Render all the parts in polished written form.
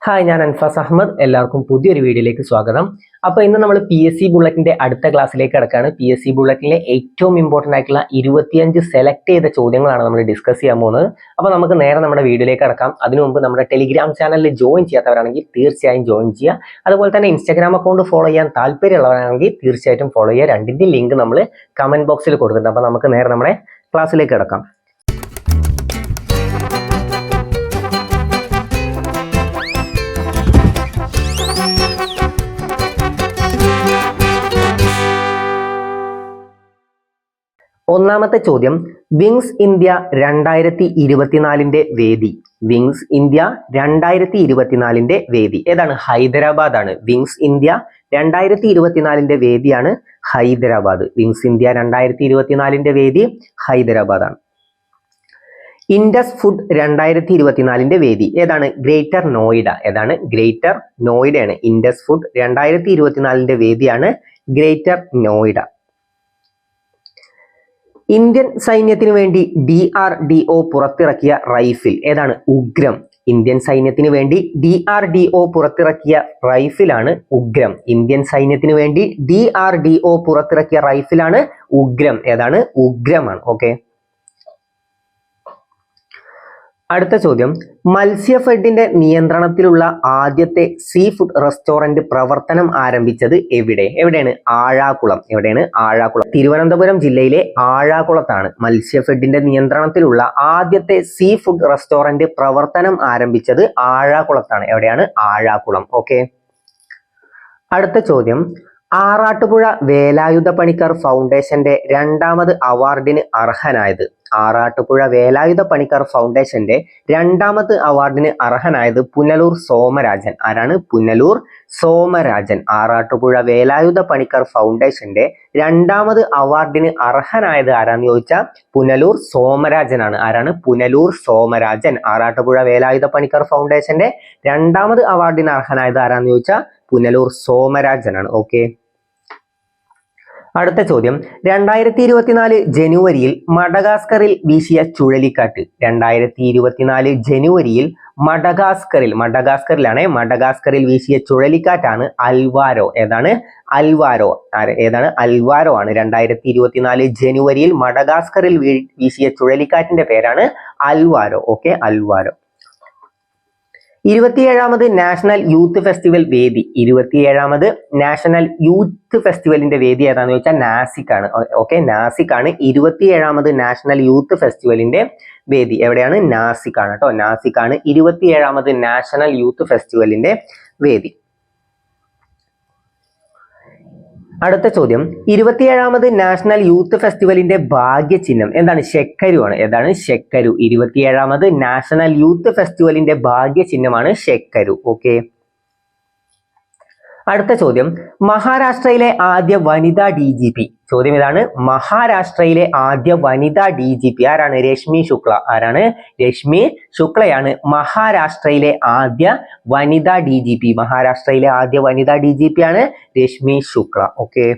Hi, ഞാൻ അൻഫാസ് അഹമ്മദ്. എല്ലാവർക്കും പുതിയൊരു വീഡിയോയിലേക്ക് സ്വാഗതം. അപ്പോൾ ഇന്ന് നമ്മൾ PSC ബുള്ളറ്റിന്റെ അടുത്ത ക്ലാസ്സിലേക്ക് കിടക്കുകയാണ്. PSC ബുള്ളറ്റിലെ ഏറ്റവും ഇമ്പോർട്ടൻ്റ് ആയിട്ടുള്ള 25 സെലക്ട് ചെയ്ത ചോദ്യങ്ങളാണ് നമ്മൾ ഡിസ്കസ് ചെയ്യാൻ പോകുന്നത്. അപ്പോൾ നമുക്ക് നേരെ നമ്മുടെ വീഡിയോയിലേക്ക് കിടക്കാം. അതിനു മുമ്പ് നമ്മുടെ ടെലിഗ്രാം ചാനലിൽ ജോയിൻ ചെയ്യാത്തവരാണെങ്കിൽ തീർച്ചയായും ജോയിൻ ചെയ്യുക. അതുപോലെ തന്നെ ഇൻസ്റ്റാഗ്രാം അക്കൗണ്ട് ഫോളോ ചെയ്യാൻ താല്പര്യമുള്ളവരാണെങ്കിൽ തീർച്ചയായിട്ടും ഫോളോ ചെയ്യുക. രണ്ടിൻ്റെ ലിങ്ക് നമ്മൾ കമന്റ് ബോക്സിൽ കൊടുത്തിട്ടുണ്ട്. അപ്പോൾ നമുക്ക് നേരെ നമ്മുടെ ക്ലാസ്സിലേക്ക് കിടക്കാം. ഒന്നാമത്തെ ചോദ്യം, വിങ്സ് ഇന്ത്യ 2024 വേദി. വിങ്സ് ഇന്ത്യ 2024 വേദി ഏതാണ്? ഹൈദരാബാദ് ആണ്. വിങ്സ് ഇന്ത്യ 2024 വേദിയാണ് ഹൈദരാബാദ്. വിങ്സ് ഇന്ത്യ 2024 വേദി ഹൈദരാബാദ് ആണ്. ഇൻഡസ് ഫുഡ് 2024 വേദി ഏതാണ്? ഗ്രേറ്റർ നോയിഡ. ഏതാണ്? ഗ്രേറ്റർ നോയിഡയാണ്. ഇൻഡസ് ഫുഡ് 2024 വേദിയാണ് ഗ്രേറ്റർ നോയിഡ. ഇന്ത്യൻ സൈന്യത്തിന് വേണ്ടി DRDO പുറത്തിറക്കിയ റൈഫിൽ ഏതാണ്? ഉഗ്രം. ഇന്ത്യൻ സൈന്യത്തിന് വേണ്ടി DRDO പുറത്തിറക്കിയ റൈഫിലാണ് ഉഗ്രം. ഇന്ത്യൻ സൈന്യത്തിന് വേണ്ടി DRDO പുറത്തിറക്കിയ റൈഫിലാണ് ഉഗ്രം. ഏതാണ്? ഉഗ്രമാണ്. ഓക്കെ. അടുത്ത ചോദ്യം, മത്സ്യഫെഡിന്റെ നിയന്ത്രണത്തിലുള്ള ആദ്യത്തെ സീ ഫുഡ് റെസ്റ്റോറന്റ് പ്രവർത്തനം ആരംഭിച്ചത് എവിടെ? എവിടെയാണ്? ആഴാകുളം. എവിടെയാണ്? ആഴാകുളം. തിരുവനന്തപുരം ജില്ലയിലെ ആഴാകുളത്താണ് മത്സ്യഫെഡിന്റെ നിയന്ത്രണത്തിലുള്ള ആദ്യത്തെ സീ ഫുഡ് റെസ്റ്റോറന്റ് പ്രവർത്തനം ആരംഭിച്ചത് ആഴാകുളത്താണ്. എവിടെയാണ്? ആഴാകുളം. ഓക്കെ. അടുത്ത ചോദ്യം, ആറാട്ടുപുഴ വേലായുധ പണിക്കർ ഫൗണ്ടേഷന്റെ 2ാമത് അവാർഡിന് അർഹനായത്. ആറാട്ടുപുഴ വേലായുധ പണിക്കർ ഫൗണ്ടേഷന്റെ 2ാമത് അവാർഡിന് അർഹനായത് പുനലൂർ സോമരാജൻ. ആരാണ്? പുനലൂർ സോമരാജൻ. ആറാട്ടുപുഴ വേലായുധ പണിക്കർ ഫൗണ്ടേഷന്റെ 2ാമത് അവാർഡിന് അർഹനായത് ആരാന്ന് ചോദിച്ചാൽ പുനലൂർ സോമരാജനാണ്. ആരാണ്? പുനലൂർ സോമരാജൻ. ആറാട്ടുപുഴ വേലായുധ പണിക്കർ ഫൗണ്ടേഷന്റെ 2ാമത് അവാർഡിന് അർഹനായത് ആരാന്ന് ചോദിച്ചാൽ പുനലൂർ സോമരാജനാണ്. ഓക്കെ. അടുത്ത ചോദ്യം, 2024 ജനുവരിയിൽ മഡഗാസ്കറിൽ വീശിയ ചുഴലിക്കാറ്റ്. 2024 ജനുവരിയിൽ മഡഗാസ്കറിൽ വീശിയ ചുഴലിക്കാറ്റാണ് അൽവാരോ. ഏതാണ്? അൽവാരോ. ഏതാണ്? അൽവാരോ ആണ്. 2024 ജനുവരിയിൽ മഡഗാസ്കറിൽ വീശിയ ചുഴലിക്കാറ്റിന്റെ പേരാണ് അൽവാരോ. ഓക്കെ. അൽവാരോ. 27ാമത് നാഷണൽ യൂത്ത് ഫെസ്റ്റിവൽ വേദി. 27ാമത് നാഷണൽ യൂത്ത് ഫെസ്റ്റിവലിന്റെ വേദി ഏതാന്ന് ചോദിച്ചാൽ നാസിക് ആണ്. ഓക്കെ. നാസിക് ആണ് 27ാമത് നാഷണൽ യൂത്ത് ഫെസ്റ്റിവലിന്റെ വേദി. എവിടെയാണ്? നാസിക് ആണ് കേട്ടോ. നാസിക് ആണ് 27ാമത് നാഷണൽ യൂത്ത് ഫെസ്റ്റിവലിന്റെ വേദി. അടുത്ത ചോദ്യം, 27ാമത് നാഷണൽ യൂത്ത് ഫെസ്റ്റിവലിന്റെ ഭാഗ്യചിഹ്നം എന്താണ്? ശെക്കരു ആണ്. ഏതാണ്? ശെക്കരു. 27ാമത് നാഷണൽ യൂത്ത് ഫെസ്റ്റിവലിന്റെ ഭാഗ്യചിഹ്നമാണ് ശെക്കരു. ഓക്കെ. അടുത്ത ചോദ്യം, മഹാരാഷ്ട്രയിലെ ആദ്യ വനിതാ DGP. ചോദ്യം ഇതാണ്, മഹാരാഷ്ട്രയിലെ ആദ്യ വനിതാ DGP ആരാണ്? രശ്മി ശുക്ല. ആരാണ്? രശ്മി ശുക്ലയാണ് മഹാരാഷ്ട്രയിലെ ആദ്യ വനിതാ DGP. മഹാരാഷ്ട്രയിലെ ആദ്യ വനിതാ DGP ആണ് രശ്മി ശുക്ല. ഓക്കെ.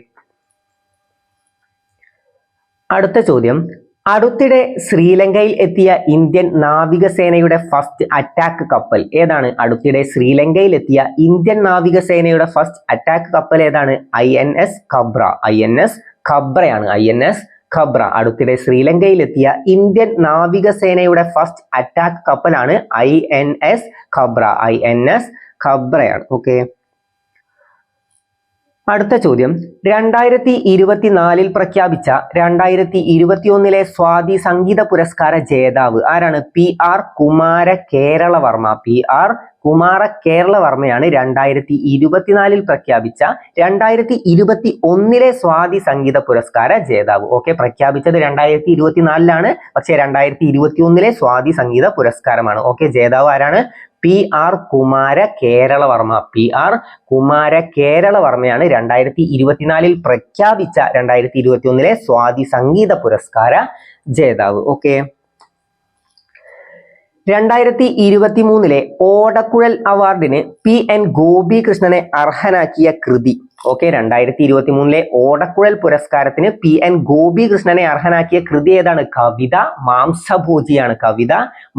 അടുത്ത ചോദ്യം, അടുത്തിടെ ശ്രീലങ്കയിൽ എത്തിയ ഇന്ത്യൻ നാവികസേനയുടെ ഫസ്റ്റ് അറ്റാക്ക് കപ്പൽ ഏതാണ്? അടുത്തിടെ ശ്രീലങ്കയിൽ എത്തിയ ഇന്ത്യൻ നാവികസേനയുടെ ഫസ്റ്റ് അറ്റാക്ക് കപ്പൽ ഏതാണ്? INS ഖബ്ര. INS ഖബ്രയാണ്. INS ഖബ്ര. അടുത്തിടെ ശ്രീലങ്കയിൽ എത്തിയ ഇന്ത്യൻ നാവികസേനയുടെ ഫസ്റ്റ് അറ്റാക്ക് കപ്പലാണ് INS ഖബ്ര. INS ഖബ്രയാണ്. ഓക്കെ. അടുത്ത ചോദ്യം, 2024 പ്രഖ്യാപിച്ച 2021 സ്വാതി സംഗീത പുരസ്കാര ജേതാവ് ആരാണ്? PR കുമാര കേരളവർമ്മ. PR കുമാര കേരളവർമ്മയാണ് 2024 പ്രഖ്യാപിച്ച 2021 സ്വാതി സംഗീത പുരസ്കാര ജേതാവ്. ഓക്കെ. പ്രഖ്യാപിച്ചത് 2024 പക്ഷെ 2021 സ്വാതി സംഗീത പുരസ്കാരമാണ്. ഓക്കെ. ജേതാവ് ആരാണ്? PR കുമാര കേരളവർമ്മ. PR കുമാര കേരളവർമ്മയാണ് 2024 പ്രഖ്യാപിച്ച 2021 സ്വാതി സംഗീത പുരസ്കാര ജേതാവ്. ഓക്കെ. 2023 ഓടക്കുഴൽ അവാർഡിന് PN ഗോപികൃഷ്ണനെ അർഹനാക്കിയ കൃതി. ഓക്കെ, 2023 ഓടക്കുഴൽ പുരസ്കാരത്തിന് PN ഗോപികൃഷ്ണനെ അർഹനാക്കിയ കൃതി ഏതാണ്? കവിത മാംസഭോജിയാണ്. കവിത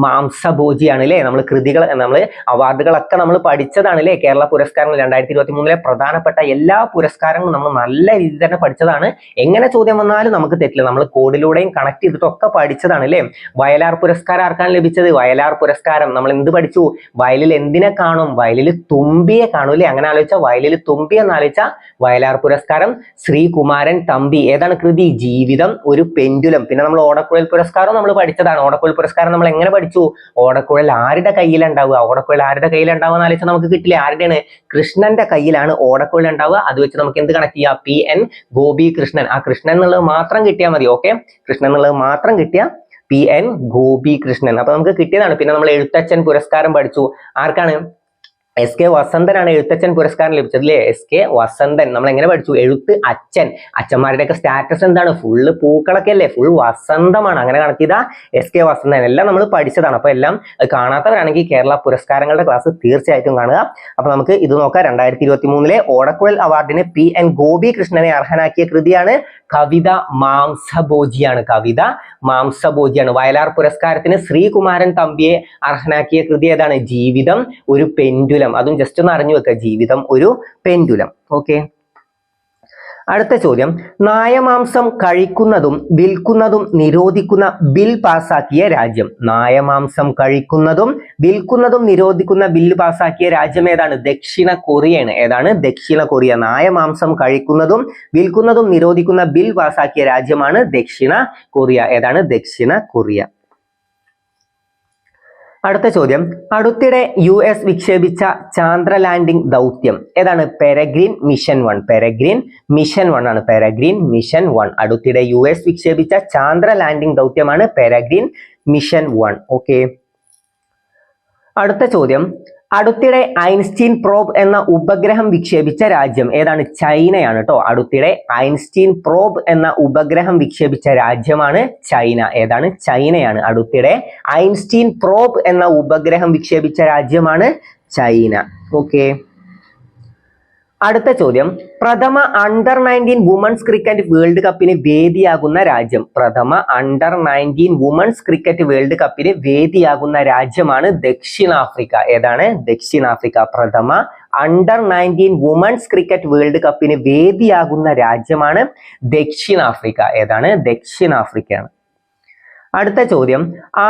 മാംസഭോജിയാണ് അല്ലെ. നമ്മൾ കൃതികൾ, നമ്മൾ അവാർഡുകളൊക്കെ നമ്മൾ പഠിച്ചതാണ് അല്ലെ. കേരള പുരസ്കാരങ്ങൾ 2023 പ്രധാനപ്പെട്ട എല്ലാ പുരസ്കാരങ്ങളും നമ്മൾ നല്ല രീതിയിൽ തന്നെ പഠിച്ചതാണ്. എങ്ങനെ ചോദ്യം വന്നാലും നമുക്ക് തെറ്റില്ല. നമ്മൾ കോഡിലൂടെയും കണക്ട് ചെയ്തിട്ടൊക്കെ പഠിച്ചതാണ് അല്ലെ. വയലാർ പുരസ്കാരം ആർക്കാണ് ലഭിച്ചത്? വയലാർ പുരസ്കാരം നമ്മൾ എന്ത് പഠിച്ചു? വയലിൽ എന്തിനെ കാണും? വയലിൽ തുമ്പിയെ കാണും അല്ലെ. അങ്ങനെ ആലോചിച്ചാൽ വയലിൽ തുമ്പി എന്ന് ആലോചിച്ചാൽ വയലാർ പുരസ്കാരം. ശ്രീകുമാരൻ തമ്പി ഏതാണ് കൃതി? ജീവിതം ഒരു പെൻഡുലം. പിന്നെ നമ്മൾ ഓടക്കുഴൽ പുരസ്കാരം നമ്മൾ പഠിച്ചതാണ്. ഓടക്കുഴൽ പുരസ്കാരം നമ്മൾ എങ്ങനെ പഠിച്ചു? ഓടക്കുഴൽ ആരുടെ കയ്യിലുണ്ടാവുക? ഓടക്കുഴൽ ആരുടെ കയ്യിലുണ്ടാവുക എന്ന് ആലോചിച്ചാൽ നമുക്ക് കിട്ടില്ല. ആരുടെയാണ്? കൃഷ്ണന്റെ കയ്യിലാണ് ഓടക്കുഴൽ ഉണ്ടാവുക. അത് വെച്ച് നമുക്ക് എന്ത് കണക്ട് ചെയ്യാം? PN ഗോപികൃഷ്ണൻ. ആ കൃഷ്ണൻ എന്നുള്ളത് മാത്രം കിട്ടിയാൽ മതി. ഓക്കെ, കൃഷ്ണൻ എന്നുള്ളത് മാത്രം കിട്ടിയ PN ഗോപികൃഷ്ണൻ. അപ്പൊ നമുക്ക് കിട്ടിയതാണ്. പിന്നെ നമ്മൾ എഴുത്തച്ഛൻ പുരസ്കാരം പഠിച്ചു. ആർക്കാണ്? SK വസന്തനാണ് എഴുത്തച്ഛൻ പുരസ്കാരം ലഭിച്ചത് അല്ലേ. SK വസന്തൻ. നമ്മൾ എങ്ങനെ പഠിച്ചു? എഴുത്ത് അച്ഛൻ. അച്ഛന്മാരുടെയൊക്കെ സ്റ്റാറ്റസ് എന്താണ്? ഫുള്ള് പൂക്കളൊക്കെ അല്ലേ, ഫുൾ വസന്തമാണ്. അങ്ങനെ കണക്കിയത SK വസന്തൻ. എല്ലാം നമ്മൾ പഠിച്ചതാണ്. അപ്പൊ എല്ലാം കാണാത്തവരാണെങ്കിൽ കേരള പുരസ്കാരങ്ങളുടെ ക്ലാസ് തീർച്ചയായിട്ടും കാണുക. അപ്പൊ നമുക്ക് ഇത് നോക്കാം. 2023 ഓടക്കുഴൽ അവാർഡിന് PN ഗോപികൃഷ്ണനെ അർഹനാക്കിയ കൃതിയാണ് കവിത മാംസഭോജിയാണ്. കവിത മാംസഭോജിയാണ്. വയലാർ പുരസ്കാരത്തിന് ശ്രീകുമാരൻ തമ്പിയെ അർഹനാക്കിയ കൃതി ഏതാണ്? ജീവിതം ഒരു പെൻഡുലം. അതും ജസ്റ്റ് ഒന്ന് അറിഞ്ഞു വെക്കുക, ജീവിതം ഒരു പെൻഡുലം. ഓക്കെ, അടുത്ത ചോദ്യം. നായമാംസം കഴിക്കുന്നതും വിൽക്കുന്നതും നിരോധിക്കുന്ന ബിൽ പാസാക്കിയ രാജ്യം. നായമാംസം കഴിക്കുന്നതും വിൽക്കുന്നതും നിരോധിക്കുന്ന ബില്ല് പാസാക്കിയ രാജ്യം ഏതാണ്? ദക്ഷിണ കൊറിയയാണ്. ഏതാണ്? ദക്ഷിണ കൊറിയ. നായമാംസം കഴിക്കുന്നതും വിൽക്കുന്നതും നിരോധിക്കുന്ന ബിൽ പാസാക്കിയ രാജ്യമാണ് ദക്ഷിണ കൊറിയ. ഏതാണ്? ദക്ഷിണ കൊറിയ. അടുത്ത ചോദ്യം. അടുത്തിടെ US വിക്ഷേപിച്ച ചാന്ദ്ര ലാൻഡിംഗ് ദൗത്യം ഏതാണ്? പെരഗ്രീൻ മിഷൻ 1. പെരഗ്രീൻ മിഷൻ 1 ആണ്. പെരഗ്രീൻ മിഷൻ 1. അടുത്തിടെ US വിക്ഷേപിച്ച ചാന്ദ്ര ലാൻഡിംഗ് ദൗത്യമാണ് പെരഗ്രീൻ മിഷൻ 1. ഓക്കെ, അടുത്ത ചോദ്യം. അടുത്തിടെ ഐൻസ്റ്റീൻ പ്രോബ് എന്ന ഉപഗ്രഹം വിക്ഷേപിച്ച രാജ്യം ഏതാണ്? ചൈനയാണ് കേട്ടോ. അടുത്തിടെ ഐൻസ്റ്റീൻ പ്രോബ് എന്ന ഉപഗ്രഹം വിക്ഷേപിച്ച രാജ്യമാണ് ചൈന. ഏതാണ്? ചൈനയാണ്. അടുത്തിടെ ഐൻസ്റ്റീൻ പ്രോബ് എന്ന ഉപഗ്രഹം വിക്ഷേപിച്ച രാജ്യമാണ് ചൈന. ഓക്കെ, അടുത്ത ചോദ്യം. പ്രഥമ അണ്ടർ-19 വുമൺസ് ക്രിക്കറ്റ് വേൾഡ് കപ്പിന് വേദിയാകുന്ന രാജ്യം. പ്രഥമ അണ്ടർ-19 വുമൺസ് ക്രിക്കറ്റ് വേൾഡ് കപ്പിന് വേദിയാകുന്ന രാജ്യമാണ് ദക്ഷിണാഫ്രിക്ക. ഏതാണ്? ദക്ഷിണാഫ്രിക്ക. പ്രഥമ അണ്ടർ-19 വുമൺസ് ക്രിക്കറ്റ് വേൾഡ് കപ്പിന് വേദിയാകുന്ന രാജ്യമാണ് ദക്ഷിണാഫ്രിക്ക. ഏതാണ്? ദക്ഷിണാഫ്രിക്കയാണ്. അടുത്ത ചോദ്യം.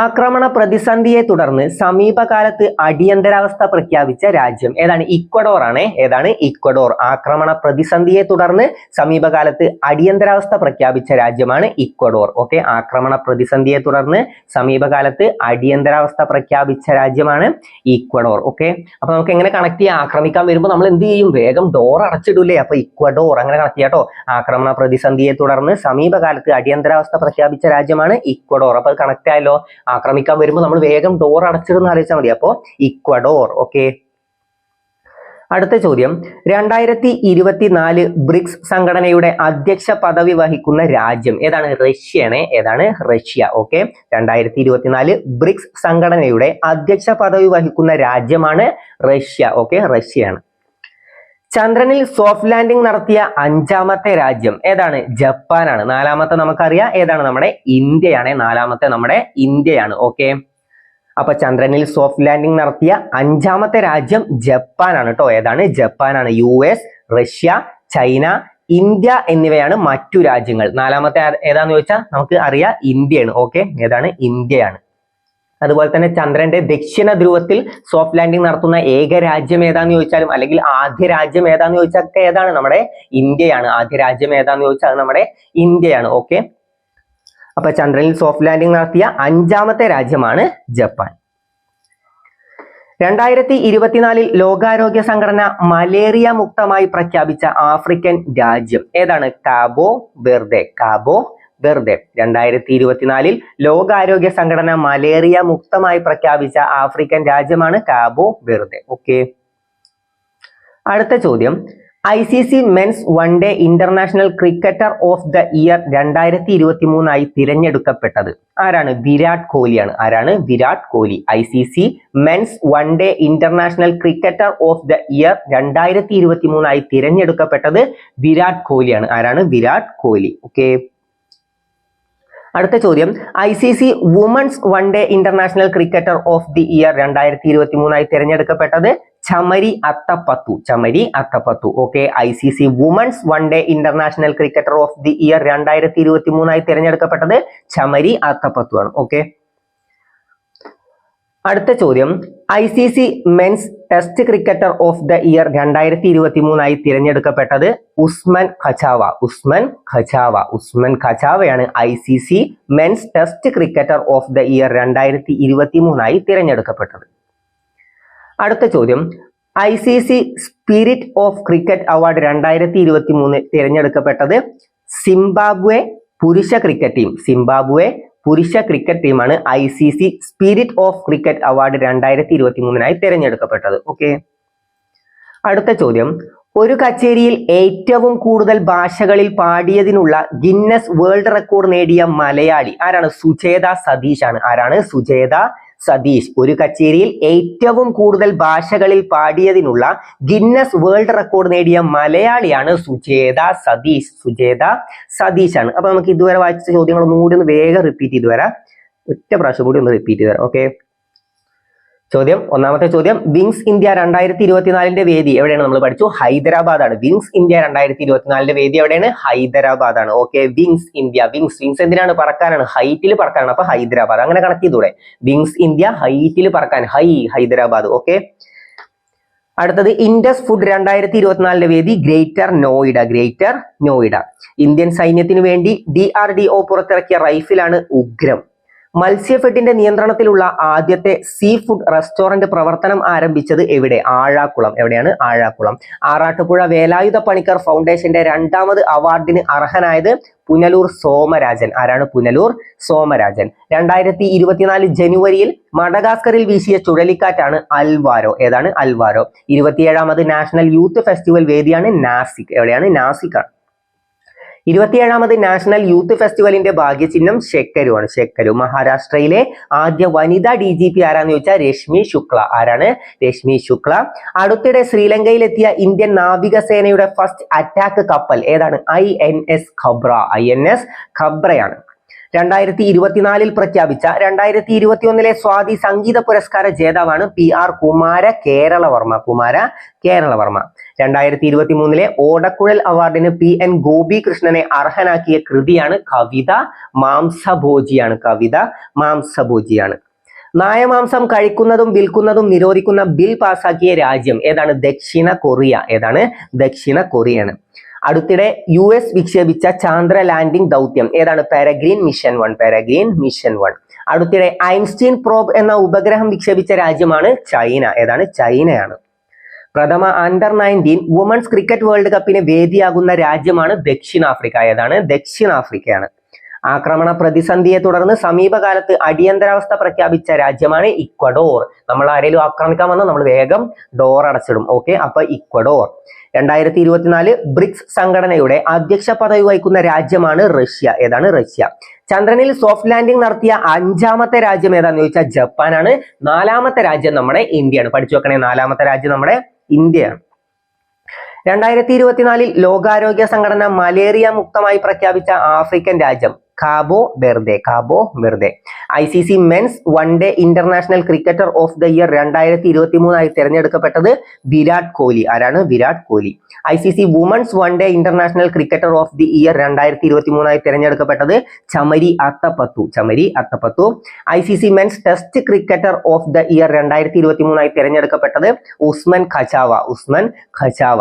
ആക്രമണ പ്രതിസന്ധിയെ തുടർന്ന് സമീപകാലത്ത് അടിയന്തരാവസ്ഥ പ്രഖ്യാപിച്ച രാജ്യം ഏതാണ്? ഇക്വഡോർ ആണ്. ഏതാണ്? ഇക്വഡോർ. ആക്രമണ പ്രതിസന്ധിയെ തുടർന്ന് സമീപകാലത്ത് അടിയന്തരാവസ്ഥ പ്രഖ്യാപിച്ച രാജ്യമാണ് ഇക്വഡോർ. ഓക്കെ, ആക്രമണ പ്രതിസന്ധിയെ തുടർന്ന് സമീപകാലത്ത് അടിയന്തരാവസ്ഥ പ്രഖ്യാപിച്ച രാജ്യമാണ് ഇക്വഡോർ. ഓക്കെ, അപ്പൊ നമുക്ക് എങ്ങനെ കണക്ട് ചെയ്യാം? ആക്രമിക്കാൻ വരുമ്പോൾ നമ്മൾ എന്ത് ചെയ്യും? വേഗം ഡോർ അടച്ചിടൂലേ. അപ്പൊ ഇക്വഡോർ അങ്ങനെ കണക്ട് ചെയ്യാം കേട്ടോ. ആക്രമണ പ്രതിസന്ധിയെ തുടർന്ന് സമീപകാലത്ത് അടിയന്തരാവസ്ഥ പ്രഖ്യാപിച്ച രാജ്യമാണ് ഇക്വഡോർ. അപ്പൊ കണക്ട് ആയല്ലോ. ആക്രമിക്കാൻ വരുമ്പോൾ നമ്മൾ വേഗം ഡോർ അടച്ചിടുന്ന ആലോചിച്ചാൽ മതി. അപ്പോ ഇക്വഡോർ. ഓക്കെ, അടുത്ത ചോദ്യം. 2024 ബ്രിക്സ് സംഘടനയുടെ അധ്യക്ഷ പദവി വഹിക്കുന്ന രാജ്യം ഏതാണ്? റഷ്യയാണ്. ഏതാണ്? റഷ്യ. ഓക്കെ, 2024 ബ്രിക്സ് സംഘടനയുടെ അധ്യക്ഷ പദവി വഹിക്കുന്ന രാജ്യമാണ് റഷ്യ. ഓക്കെ, റഷ്യയാണ്. ചന്ദ്രനിൽ സോഫ്റ്റ് ലാൻഡിംഗ് നടത്തിയ 5ാമത്തെ രാജ്യം ഏതാണ്? ജപ്പാനാണ്. 4ാമത്തെ നമുക്കറിയാം ഏതാണ്? നമ്മുടെ ഇന്ത്യയാണ്. 4ാമത്തെ നമ്മുടെ ഇന്ത്യയാണ്. ഓക്കെ, അപ്പൊ ചന്ദ്രനിൽ സോഫ്റ്റ് ലാൻഡിംഗ് നടത്തിയ 5ാമത്തെ രാജ്യം ജപ്പാനാണ് കേട്ടോ. ഏതാണ്? ജപ്പാനാണ്. US, റഷ്യ, ചൈന, ഇന്ത്യ എന്നിവയാണ് മറ്റു രാജ്യങ്ങൾ. 4ാമത്തെ ഏതാന്ന് ചോദിച്ചാൽ നമുക്ക് അറിയാം ഇന്ത്യയാണ്. ഓക്കെ, ഏതാണ്? ഇന്ത്യയാണ്. അതുപോലെ തന്നെ ചന്ദ്രന്റെ ദക്ഷിണ ധ്രുവത്തിൽ സോഫ്റ്റ് ലാൻഡിംഗ് നടത്തുന്ന ഏക രാജ്യം ഏതാന്ന് ചോദിച്ചാലും അല്ലെങ്കിൽ ആദ്യ രാജ്യം ഏതാന്ന് ചോദിച്ചാൽ ഏതാണ്? നമ്മുടെ ഇന്ത്യയാണ്. ആദ്യ രാജ്യം ഏതാന്ന് ചോദിച്ചാൽ അത് നമ്മുടെ ഇന്ത്യയാണ്. ഓക്കെ, അപ്പൊ ചന്ദ്രനിൽ സോഫ്റ്റ് ലാൻഡിംഗ് നടത്തിയ 5ാമത്തെ രാജ്യമാണ് ജപ്പാൻ. 2024 ലോകാരോഗ്യ സംഘടന മലേറിയ മുക്തമായി പ്രഖ്യാപിച്ച ആഫ്രിക്കൻ രാജ്യം ഏതാണ്? Cabo Verde. Cabo Verde. 2024 ലോകാരോഗ്യ സംഘടന മലേറിയ മുക്തമായി പ്രഖ്യാപിച്ച ആഫ്രിക്കൻ രാജ്യമാണ് കാബോ വെർദെ. ഓക്കെ, അടുത്ത ചോദ്യം. ICC men's one day international cricketer of the year 2023 തിരഞ്ഞെടുക്കപ്പെട്ടത് ആരാണ്? വിരാട് കോഹ്ലിയാണ്. ആരാണ്? Virat Kohli. ICC men's one day international cricketer of the year 2023 തിരഞ്ഞെടുക്കപ്പെട്ടത് വിരാട് കോഹ്ലിയാണ്. ആരാണ്? വിരാട് കോഹ്ലി. ഓക്കെ. അടുത്ത ചോദ്യം, ICC women's one day international cricketer of the year 2023 തിരഞ്ഞെടുക്കപ്പെട്ടത് Chamari Athapaththu. Chamari Athapaththu. Okay. ICC women's one day international cricketer of the year 2023 തിരഞ്ഞെടുക്കപ്പെട്ടത് ചമരി അത്തപ്പത്തു ആണ്. ഓക്കെ. അടുത്ത ചോദ്യം, ICC men's test cricketer of the year 2023 തിരഞ്ഞെടുക്കപ്പെട്ടത് ഉസ്മാൻ ഖചാവ. ഉസ്മാൻ ഖചാവ. ഉസ്മാൻ ഖചാവയാണ് ICC men's test cricketer of the year 2023 തിരഞ്ഞെടുക്കപ്പെട്ടത്. അടുത്ത ചോദ്യം, ICC spirit of cricket award 2023 തിരഞ്ഞെടുക്കപ്പെട്ടത് സിംബാബ്വെ പുരുഷ ക്രിക്കറ്റ് ടീം. സിംബാബ്വെ പുരുഷ ക്രിക്കറ്റ് ടീമാണ് ICC spirit of cricket award 2023 തിരഞ്ഞെടുക്കപ്പെട്ടത്. ഓക്കെ. അടുത്ത ചോദ്യം, ഒരു കച്ചേരിയിൽ ഏറ്റവും കൂടുതൽ ഭാഷകളിൽ പാടിയതിനുള്ള ഗിന്നസ് വേൾഡ് റെക്കോർഡ് നേടിയ മലയാളി ആരാണ്? സുചേത സതീഷ് ആണ്. ആരാണ്? സുചേത സതീഷ്. ഒരു കച്ചേരിയിൽ ഏറ്റവും കൂടുതൽ ഭാഷകളിൽ പാടിയതിനുള്ള ഗിന്നസ് വേൾഡ് റെക്കോർഡ് നേടിയ മലയാളിയാണ് സുചേത സതീഷ്. സുചേത സതീഷ് ആണ്. അപ്പൊ നമുക്ക് ഇതുവരെ വായിച്ച ചോദ്യങ്ങൾ ഒന്നുകൂടി ഒന്ന് വേഗം റിപ്പീറ്റ് ചെയ്ത് വരാം. ഒറ്റ പ്രാവശ്യം കൂടി ഒന്ന് റിപ്പീറ്റ് ചെയ്ത് തരാം. ഓക്കെ. ചോദ്യം, ഒന്നാമത്തെ ചോദ്യം, വിങ്സ് ഇന്ത്യ 2024 വേദി എവിടെയാണ്? നമ്മൾ പഠിച്ചു ഹൈദരാബാദ് ആണ്. വിങ്സ് ഇന്ത്യ 2024 വേദി എവിടെയാണ്? ഹൈദരാബാദ് ആണ്. ഓക്കെ. Wings India. വിങ്സ് എന്തിനാണ്? പറക്കാനാണ്. ഹൈറ്റിൽ പറക്കാനാണ്. അപ്പൊ ഹൈദരാബാദ് അങ്ങനെ കണക്ട് ചെയ്തൂടെ? വിങ്സ് ഇന്ത്യ ഹൈറ്റിൽ പറക്കാൻ. ഹൈദരാബാദ്. ഓക്കെ. അടുത്തത്, ഇൻഡസ് ഫുഡ് 2024 വേദി greater Noida. Greater Noida. Indian സൈന്യത്തിനു വേണ്ടി DRDO പുറത്തിറക്കിയ റൈഫിലാണ് ഉഗ്രം. മത്സ്യഫെഡിന്റെ നിയന്ത്രണത്തിലുള്ള ആദ്യത്തെ സീ ഫുഡ് റെസ്റ്റോറന്റ് പ്രവർത്തനം ആരംഭിച്ചത് എവിടെ? ആഴാക്കുളം. എവിടെയാണ്? ആഴാക്കുളം. ആറാട്ടുപുഴ വേലായുധ പണിക്കർ ഫൗണ്ടേഷന്റെ 2ാമത് അവാർഡിന് അർഹനായത് പുനലൂർ സോമരാജൻ. ആരാണ്? പുനലൂർ സോമരാജൻ. 2024 ജനുവരിയിൽ മഡഗാസ്കറിൽ വീശിയ ചുഴലിക്കാറ്റാണ് അൽവാരോ. ഏതാണ്? അൽവാരോ. 27ാമത് നാഷണൽ യൂത്ത് ഫെസ്റ്റിവൽ വേദിയാണ് നാസിക്. എവിടെയാണ്? നാസിക് ആണ്. 27ാമത് നാഷണൽ യൂത്ത് ഫെസ്റ്റിവലിന്റെ ഭാഗ്യചിഹ്നം ശെക്കരു ആണ്. ശെക്കരു. മഹാരാഷ്ട്രയിലെ ആദ്യ വനിതാ DGP ആരാന്ന് ചോദിച്ചാൽ രശ്മി ശുക്ല. ആരാണ്? രശ്മി ശുക്ല. അടുത്തിടെ ശ്രീലങ്കയിലെത്തിയ ഇന്ത്യൻ നാവികസേനയുടെ ഫസ്റ്റ് അറ്റാക്ക് കപ്പൽ ഏതാണ്? INS ഖബ്ര. INS ഖബ്രയാണ്. 2024 പ്രഖ്യാപിച്ച 2021 സ്വാതി സംഗീത പുരസ്കാര ജേതാവാണ് PR കുമാര കേരളവർമ്മ. കുമാര കേരളവർമ്മ. 2023 ഓടക്കുഴൽ അവാർഡിന് PN ഗോപികൃഷ്ണനെ അർഹനാക്കിയ കൃതിയാണ് കവിത മാംസഭോജിയാണ്. കവിത മാംസഭോജിയാണ്. നായമാംസം കഴിക്കുന്നതും വിൽക്കുന്നതും നിരോധിക്കുന്ന ബിൽ പാസാക്കിയ രാജ്യം ഏതാണ്? ദക്ഷിണ കൊറിയ. ഏതാണ്? ദക്ഷിണ കൊറിയാണ്. അടുത്തിടെ US വിക്ഷേപിച്ച ചാന്ദ്ര ലാൻഡിംഗ് ദൗത്യം ഏതാണ്? പെരഗ്രീൻ മിഷൻ 1. പെരഗ്രീൻ മിഷൻ 1. അടുത്തിടെ ഐൻസ്റ്റീൻ പ്രോബ് എന്ന ഉപഗ്രഹം വിക്ഷേപിച്ച രാജ്യമാണ് ചൈന. ഏതാണ്? ചൈനയാണ്. പ്രഥമ അണ്ടർ-19 വുമൺസ് ക്രിക്കറ്റ് വേൾഡ് കപ്പിന് വേദിയാകുന്ന രാജ്യമാണ് ദക്ഷിണാഫ്രിക്ക. ഏതാണ്? ദക്ഷിണാഫ്രിക്കയാണ്. ആക്രമണ പ്രതിസന്ധിയെ തുടർന്ന് സമീപകാലത്ത് അടിയന്തരാവസ്ഥ പ്രഖ്യാപിച്ച രാജ്യമാണ് ഇക്വഡോർ. നമ്മൾ ആരെങ്കിലും ആക്രമിക്കാൻ വന്നാൽ നമ്മൾ വേഗം ഡോർ അടച്ചിടും. ഓക്കെ. അപ്പൊ ഇക്വഡോർ. 2024 ബ്രിക്സ് സംഘടനയുടെ അധ്യക്ഷ പദവി വഹിക്കുന്ന രാജ്യമാണ് റഷ്യ. ഏതാണ്? റഷ്യ. ചന്ദ്രനിൽ സോഫ്റ്റ് ലാൻഡിംഗ് നടത്തിയ 5ാമത്തെ രാജ്യം ഏതാന്ന് ചോദിച്ചാൽ ജപ്പാനാണ്. 4ാമത്തെ രാജ്യം നമ്മുടെ ഇന്ത്യയാണ്. പഠിച്ചു വെക്കണേ. 4ാമത്തെ രാജ്യം നമ്മുടെ ഇന്ത്യയാണ്. 2024 ലോകാരോഗ്യ സംഘടന മലേറിയ മുക്തമായി പ്രഖ്യാപിച്ച ആഫ്രിക്കൻ രാജ്യം Cabo Verde. Cabo Verde. ICC men's one day international cricketer of the year 2023 തിരഞ്ഞെടുക്കപ്പെട്ടത് വിരാട് കോഹ്ലി. ആരാണ്? Virat Kohli. ICC women's one day international cricketer of the year 2023 തിരഞ്ഞെടുക്കപ്പെട്ടത് Chamari Athapaththu. Chamari Athapaththu. ICC men's test cricketer of the year 2023 തിരഞ്ഞെടുക്കപ്പെട്ടത് Usman Khawaja. Usman Khawaja.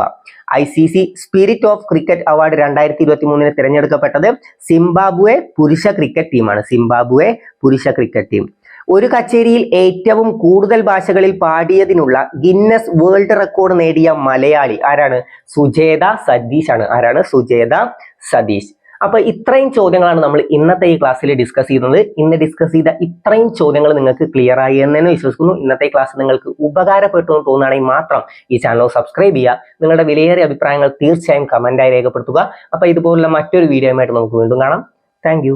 ICC spirit of cricket award 2023 തിരഞ്ഞെടുക്കപ്പെട്ടത് Zimbabwe പുരുഷ cricket ടീമാണ്. Zimbabwe പുരുഷ cricket team. ഒരു കച്ചേരിയിൽ ഏറ്റവും കൂടുതൽ ഭാഷകളിൽ പാടിയതിനുള്ള ഗിന്നസ് വേൾഡ് റെക്കോർഡ് നേടിയ മലയാളി ആരാണ്? സുചേത സതീഷ് ആണ്. ആരാണ്? സുചേത സതീഷ്. അപ്പൊ ഇത്രയും ചോദ്യങ്ങളാണ് നമ്മൾ ഇന്നത്തെ ഈ ക്ലാസ്സിൽ ഡിസ്കസ് ചെയ്യുന്നത്. ഇന്ന് ഡിസ്കസ് ചെയ്ത ഇത്രയും ചോദ്യങ്ങൾ നിങ്ങൾക്ക് ക്ലിയർ ആയി എന്ന് തന്നെ വിശ്വസിക്കുന്നു. ഇന്നത്തെ ക്ലാസ് നിങ്ങൾക്ക് ഉപകാരപ്പെട്ടു എന്ന് തോന്നുകയാണെങ്കിൽ മാത്രം ഈ ചാനൽ സബ്സ്ക്രൈബ് ചെയ്യുക. നിങ്ങളുടെ വിലയേറിയ അഭിപ്രായങ്ങൾ തീർച്ചയായും കമന്റായി രേഖപ്പെടുത്തുക. അപ്പൊ ഇതുപോലുള്ള മറ്റൊരു വീഡിയോയുമായിട്ട് നമുക്ക് വീണ്ടും കാണാം. താങ്ക്